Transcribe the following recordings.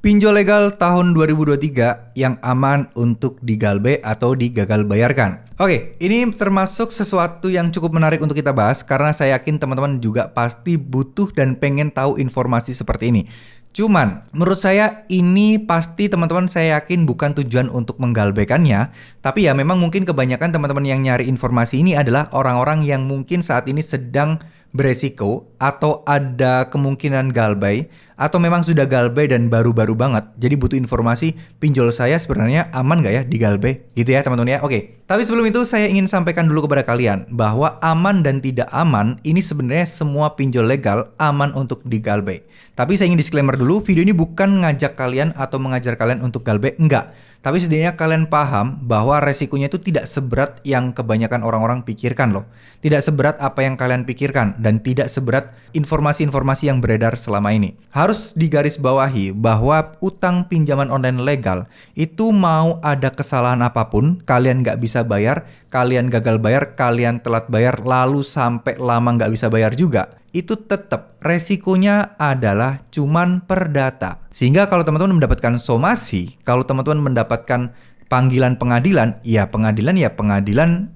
Pinjol legal tahun 2023 yang aman untuk digalbe atau digagal bayarkan. Oke, ini termasuk sesuatu yang cukup menarik untuk kita bahas karena saya yakin teman-teman juga pasti butuh dan pengen tahu informasi seperti ini. Cuman, menurut saya ini pasti teman-teman saya yakin bukan tujuan untuk menggalbekannya, tapi ya memang mungkin kebanyakan teman-teman yang nyari informasi ini adalah orang-orang yang mungkin saat ini sedang beresiko atau ada kemungkinan galbay atau memang sudah galbay dan baru-baru banget. Jadi butuh informasi pinjol saya sebenarnya aman gak ya di galbay gitu ya teman-teman ya. Oke, tapi sebelum itu saya ingin sampaikan dulu kepada kalian bahwa aman dan tidak aman ini sebenarnya semua pinjol legal aman untuk digalbay. Tapi saya ingin disclaimer dulu, video ini bukan ngajak kalian atau mengajar kalian untuk galbay, enggak. Tapi setidaknya kalian paham bahwa resikonya itu tidak seberat yang kebanyakan orang-orang pikirkan loh. Tidak seberat apa yang kalian pikirkan dan tidak seberat informasi-informasi yang beredar selama ini. Harus digarisbawahi bahwa utang pinjaman online legal itu mau ada kesalahan apapun, kalian nggak bisa bayar, kalian gagal bayar, kalian telat bayar, lalu sampai lama nggak bisa bayar juga, itu tetap resikonya adalah cuman perdata. Sehingga kalau teman-teman mendapatkan somasi, kalau teman-teman mendapatkan panggilan pengadilan, ya pengadilan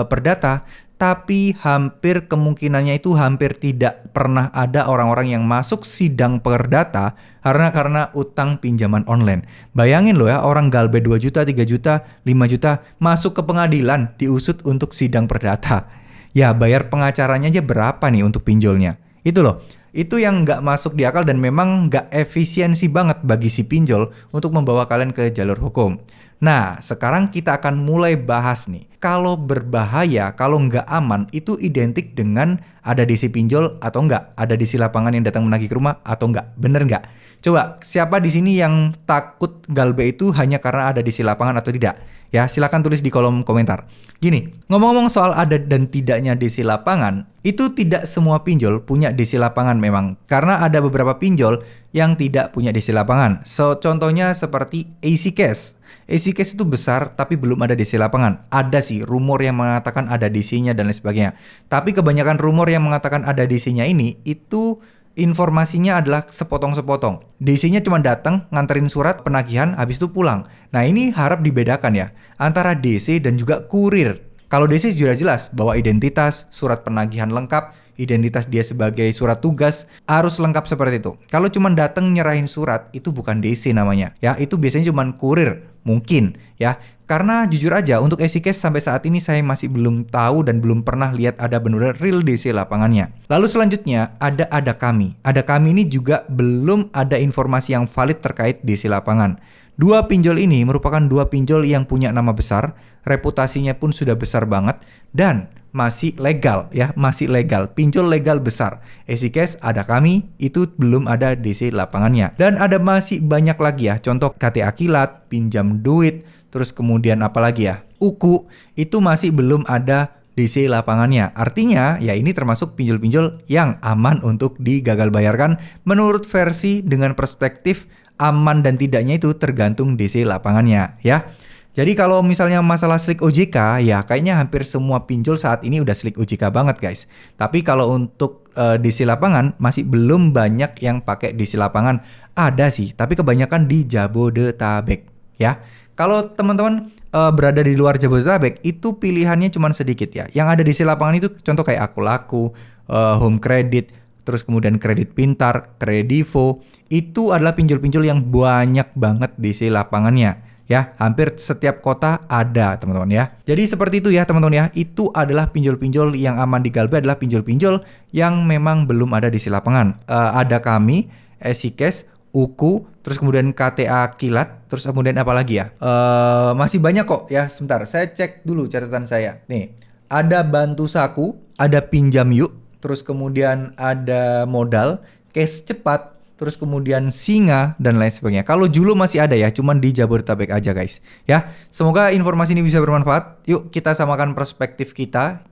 perdata, tapi hampir kemungkinannya itu hampir tidak pernah ada orang-orang yang masuk sidang perdata karena utang pinjaman online. Bayangin loh ya, orang galbe 2 juta, 3 juta, 5 juta masuk ke pengadilan diusut untuk sidang perdata. Ya bayar pengacaranya aja berapa nih untuk pinjolnya? Itu loh, itu yang nggak masuk di akal dan memang nggak efisiensi banget bagi si pinjol untuk membawa kalian ke jalur hukum. Nah, sekarang kita akan mulai bahas nih. Kalau berbahaya, kalau nggak aman, itu identik dengan ada di si pinjol atau nggak? Ada di si lapangan yang datang menagih ke rumah atau nggak? Bener nggak? Coba, siapa di sini yang takut galbe itu hanya karena ada di si lapangan atau tidak? Ya, silakan tulis di kolom komentar. Gini, ngomong-ngomong soal ada dan tidaknya DC lapangan, itu tidak semua pinjol punya DC lapangan memang. Karena ada beberapa pinjol yang tidak punya DC lapangan. So, contohnya seperti AC Cash. AC Cash itu besar tapi belum ada DC lapangan. Ada sih rumor yang mengatakan ada DC-nya dan lain sebagainya. Tapi kebanyakan rumor yang mengatakan ada DC-nya ini, itu informasinya adalah sepotong-sepotong. DC-nya cuma datang, nganterin surat penagihan, habis itu pulang. Nah ini harap dibedakan ya, antara DC dan juga kurir. Kalau DC sudah jelas bahwa identitas, surat penagihan lengkap, identitas dia sebagai surat tugas, harus lengkap seperti itu. Kalau cuma datang nyerahin surat, itu bukan DC namanya. Ya, itu biasanya cuma kurir, mungkin ya. Karena jujur aja untuk AC Cash sampai saat ini saya masih belum tahu dan belum pernah lihat ada benar-benar real DC lapangannya. Lalu selanjutnya ada kami. Ada kami ini juga belum ada informasi yang valid terkait DC lapangan. Dua pinjol ini merupakan dua pinjol yang punya nama besar, reputasinya pun sudah besar banget dan masih legal ya, masih legal, pinjol legal besar. AC Cash ada kami, itu belum ada DC lapangannya. Dan ada masih banyak lagi ya, contoh KTA Kilat, pinjam duit, terus kemudian apa lagi ya, UKU, itu masih belum ada DC lapangannya. Artinya ya ini termasuk pinjol-pinjol yang aman untuk digagal bayarkan menurut versi dengan perspektif aman dan tidaknya itu tergantung DC lapangannya ya. Jadi kalau misalnya masalah slik OJK, ya kayaknya hampir semua pinjol saat ini udah slik OJK banget guys. Tapi kalau untuk DC lapangan masih belum banyak yang pakai DC lapangan. Ada sih, tapi kebanyakan di Jabodetabek ya. Kalau teman-teman berada di luar Jabodetabek, itu pilihannya cuma sedikit ya. Yang ada di DC lapangan itu contoh kayak Akulaku, Home Credit, terus kemudian Kredit Pintar, Kredivo. Itu adalah pinjol-pinjol yang banyak banget DC lapangannya. Ya, hampir setiap kota ada teman-teman ya. Jadi seperti itu ya teman-teman ya. Itu adalah pinjol-pinjol yang aman digalbe adalah pinjol-pinjol yang memang belum ada di lapangan. Ada kami, AC Cash, UKU, terus kemudian KTA Kilat, terus kemudian apa lagi ya? Masih banyak kok ya. Sebentar, saya cek dulu catatan saya. Nih, ada Bantu Saku, ada Pinjam Yuk, terus kemudian ada Modal, Cash Cepat, terus kemudian Singa dan lain sebagainya. Kalau Julo masih ada ya, cuman di Jabodetabek aja guys. Ya, semoga informasi ini bisa bermanfaat. Yuk kita samakan perspektif kita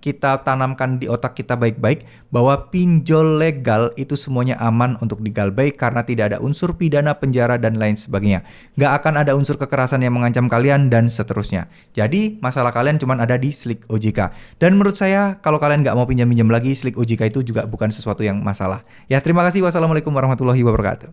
tanamkan di otak kita baik-baik bahwa pinjol legal itu semuanya aman untuk digalbay karena tidak ada unsur pidana, penjara dan lain sebagainya. Nggak akan ada unsur kekerasan yang mengancam kalian dan seterusnya. Jadi masalah kalian cuman ada di slik OJK. Dan menurut saya kalau kalian nggak mau pinjam-pinjam lagi, slik OJK itu juga bukan sesuatu yang masalah. Ya, terima kasih. Wassalamualaikum warahmatullahi wabarakatuh.